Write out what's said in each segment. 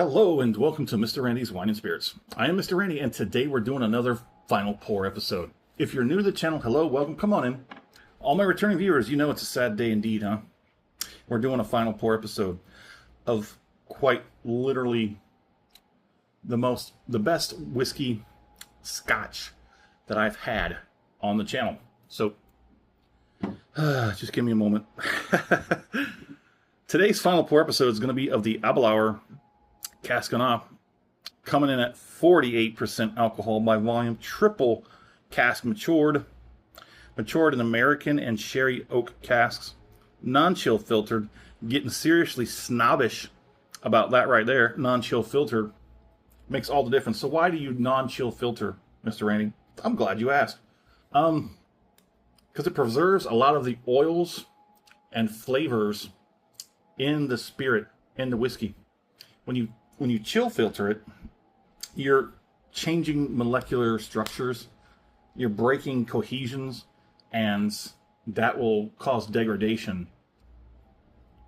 Hello and welcome to Mr. Randy's Wine and Spirits. I am Mr. Randy and today we're doing another final pour episode. If you're new to the channel, hello, welcome, come on in. All my returning viewers, you know it's a sad day indeed, huh? We're doing a final pour episode of quite literally the best whiskey Scotch that I've had on the channel. So, just give me a moment. Today's final pour episode is going to be of the Aberlour Casg Annamh, coming in at 48% alcohol by volume, triple cask matured in American and sherry oak casks, non-chill filtered. Getting seriously snobbish about that right there. Non-chill filtered makes all the difference. So why do you non-chill filter, Mr. Randy? I'm glad you asked. Because it preserves a lot of the oils and flavors in the spirit, in the whiskey. When you chill filter it, you're changing molecular structures, you're breaking cohesions, and that will cause degradation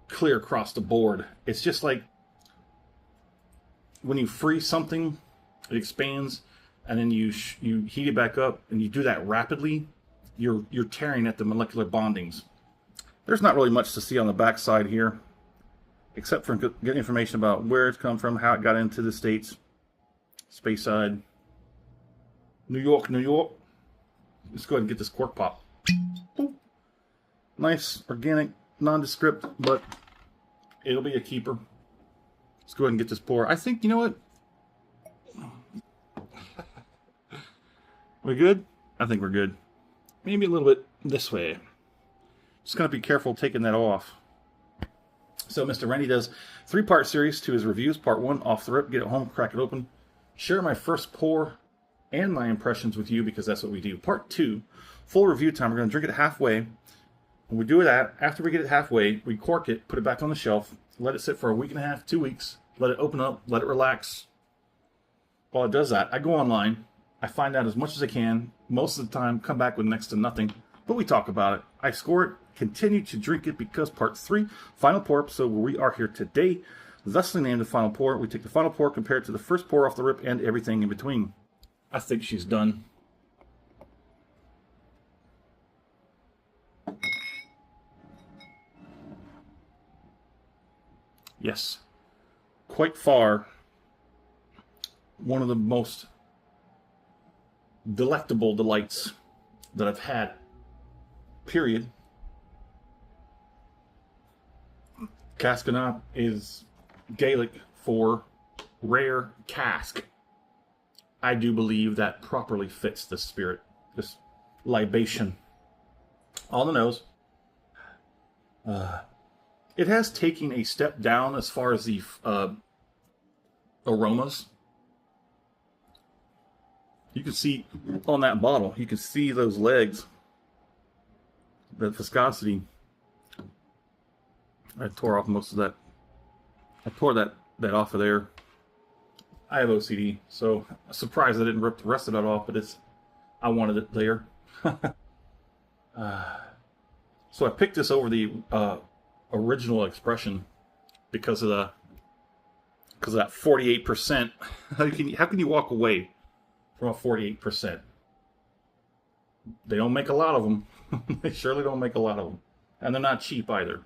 clear across the board. It's just like when you freeze something, it expands, and then you heat it back up, and you do that rapidly, you're tearing at the molecular bondings. There's not really much to see on the back side here, except for getting information about where it's come from, how it got into the States. Speyside, New York, New York. Let's go ahead and get this cork pop. Boop. Nice, organic, nondescript, but it'll be a keeper. Let's go ahead and get this pour. I think, you know what? We good? I think we're good. Maybe a little bit this way. Just gotta be careful taking that off. So Mr. Randy does 3-part series to his reviews. Part 1, off the rip, get it home, crack it open, share my first pour and my impressions with you, because that's what we do. Part 2, full review time. We're going to drink it halfway. When we do that, after we get it halfway, we cork it, put it back on the shelf, let it sit for a week and a half, 2 weeks, let it open up, let it relax. While it does that, I go online, I find out as much as I can. Most of the time, come back with next to nothing, but we talk about it. I score it, continue to drink it, because part 3, final pour episode, where we are here today, thusly named the final pour. We take the final pour, compare it to the first pour off the rip, and everything in between. I think she's done. Yes, quite far one of the most delectable delights that I've had, period. Casg Annamh is Gaelic for rare cask. I do believe that properly fits the spirit, this libation. On the nose. It has taken a step down as far as the aromas. You can see on that bottle, you can see those legs, the viscosity. I tore off most of that. I tore that off of there. I have OCD, so I'm surprised I didn't rip the rest of that off, but I wanted it there. So I picked this over the original expression because of that 48%. How can you walk away from a 48%? They don't make a lot of them. They surely don't make a lot of them, and they're not cheap either.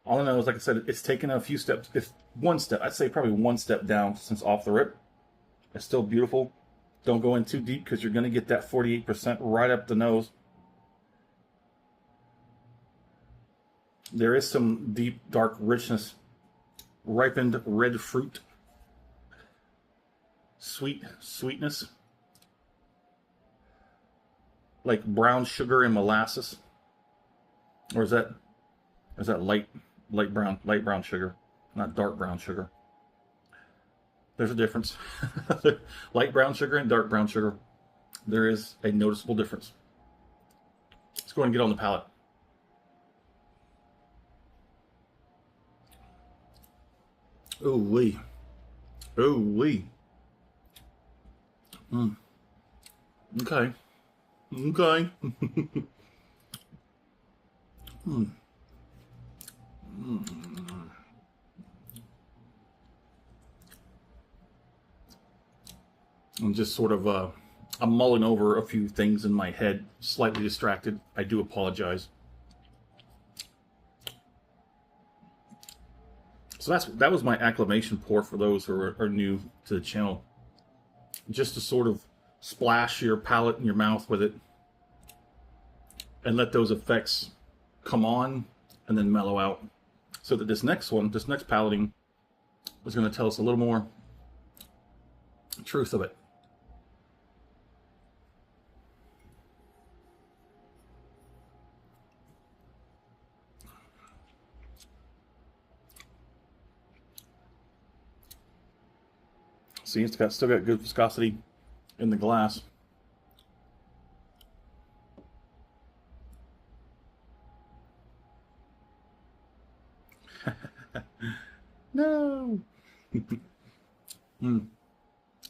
All I know is, like I said, it's taken a few steps. It's one step. I'd say probably one step down since off the rip. It's still beautiful. Don't go in too deep, because you're going to get that 48% right up the nose. There is some deep, dark richness. Ripened red fruit. Sweetness. Like brown sugar and molasses. Or is that light brown sugar, not dark brown sugar? There's a difference. Light brown sugar and dark brown sugar. There is a noticeable difference. Let's go ahead and get on the palate. Ooh wee. Ooh wee. Okay. Okay. I'm just sort of I'm mulling over a few things in my head, slightly distracted. I do apologize. So that was my acclamation pour for those who are new to the channel. Just to sort of splash your palate and your mouth with it and let those effects come on and then mellow out. So that this next palating is going to tell us a little more truth of it. See, it's still got good viscosity in the glass. No.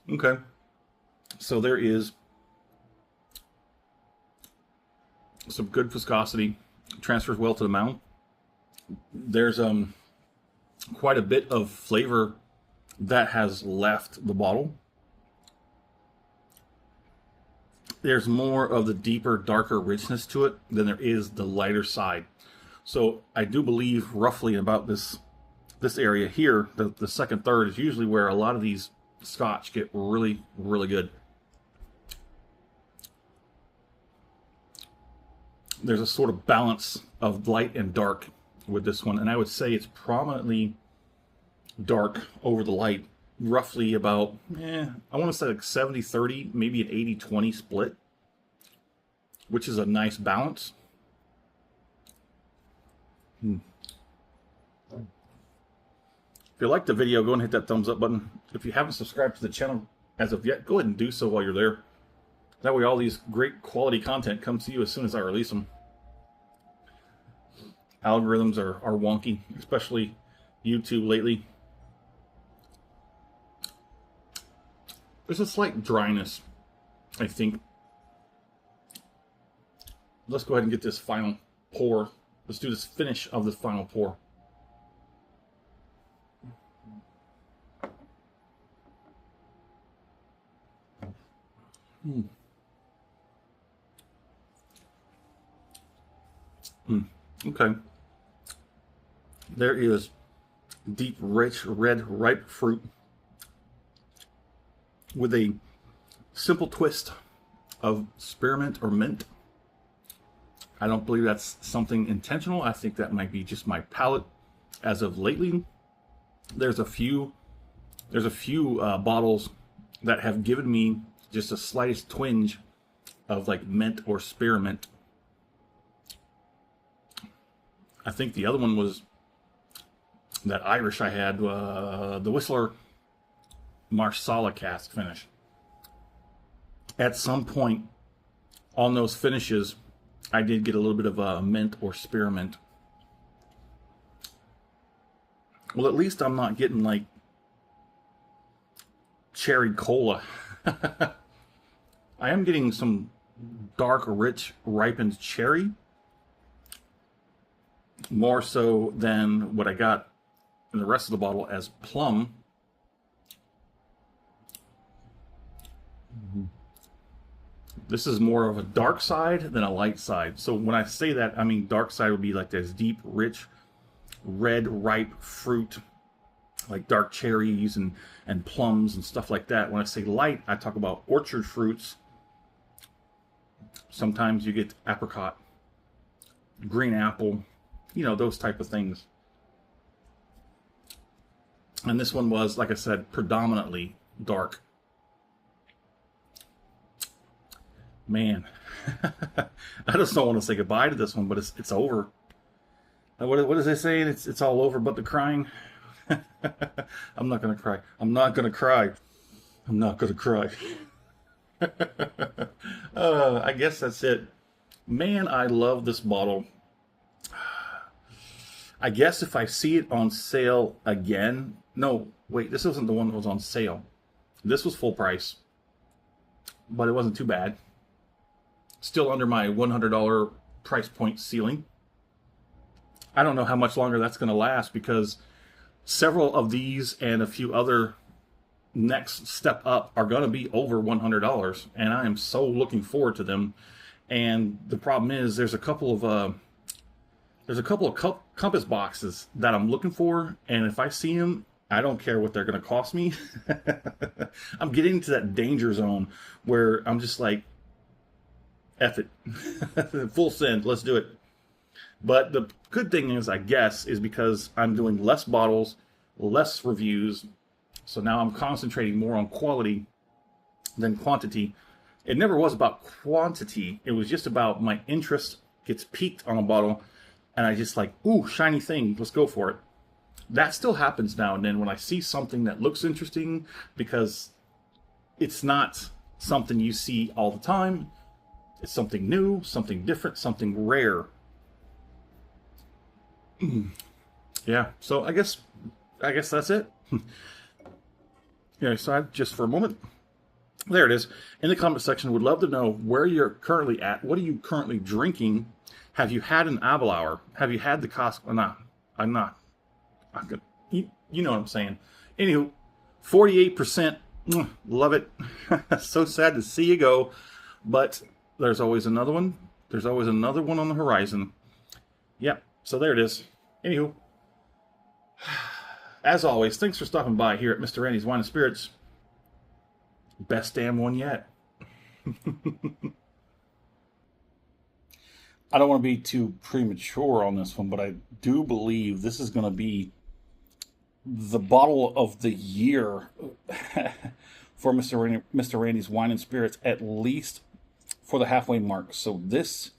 Okay. So there is some good viscosity. Transfers well to the mouth. There's quite a bit of flavor that has left the bottle. There's more of the deeper, darker richness to it than there is the lighter side. So I do believe roughly about this area here, the second third is usually where a lot of these Scotch get really, really good. There's a sort of balance of light and dark with this one, and I would say it's prominently dark over the light, roughly about, I want to say like 70-30, maybe an 80-20 split, which is a nice balance. If you liked the video, go and hit that thumbs up button. If you haven't subscribed to the channel as of yet, go ahead and do so while you're there. That way all these great quality content comes to you as soon as I release them. Algorithms are wonky, especially YouTube lately. There's a slight dryness, I think. Let's go ahead and get this final pour. Let's do this finish of this final pour. Okay. There is deep, rich, red, ripe fruit with a simple twist of spearmint or mint. I don't believe that's something intentional. I think that might be just my palate as of lately. There's a few bottles that have given me just a slightest twinge of like mint or spearmint. I think the other one was that Irish I had, the Whistler Marsala cask finish. At some point on those finishes, I did get a little bit of mint or spearmint. Well, at least I'm not getting like cherry cola. I am getting some dark, rich, ripened cherry. More so than what I got in the rest of the bottle as plum. This is more of a dark side than a light side. So when I say that, I mean dark side would be like this deep, rich, red, ripe fruit, like dark cherries and plums and stuff like that. When I say light, I talk about orchard fruits. Sometimes you get apricot, green apple, you know, those type of things. And this one was, like I said, predominantly dark. Man, I just don't want to say goodbye to this one, but it's over. What does they say? It's all over but the crying. I'm not going to cry. I'm not going to cry. I'm not going to cry. I guess that's it. Man, I love this bottle. I guess if I see it on sale again... No, wait, this wasn't the one that was on sale. This was full price. But it wasn't too bad. Still under my $100 price point ceiling. I don't know how much longer that's going to last because several of these and a few other next step up are going to be over $100, and I am so looking forward to them. And the problem is, there's a couple of compass boxes that I'm looking for, and if I see them, I don't care what they're going to cost me. I'm getting into that danger zone where I'm just like, F it. Full send, let's do it. But the good thing is, I guess, is because I'm doing less bottles, less reviews, so now I'm concentrating more on quality than quantity. It never was about quantity. It was just about my interest gets piqued on a bottle, and I just like, ooh, shiny thing, let's go for it. That still happens now and then when I see something that looks interesting, because it's not something you see all the time. It's something new, something different, something rare. Yeah, so I guess that's it. Yeah, so just for a moment. There it is. In the comment section, would love to know where you're currently at. What are you currently drinking? Have you had an Aberlour? Have you had the Casg Annamh? I'm not. You know what I'm saying. Anywho, 48%. Love it. So sad to see you go. But there's always another one. There's always another one on the horizon. Yep. So there it is. Anywho, as always, thanks for stopping by here at Mr. Randy's Wine and Spirits. Best damn one yet. I don't want to be too premature on this one, but I do believe this is going to be the bottle of the year for Mr. Randy's Wine and Spirits, at least for the halfway mark. So this,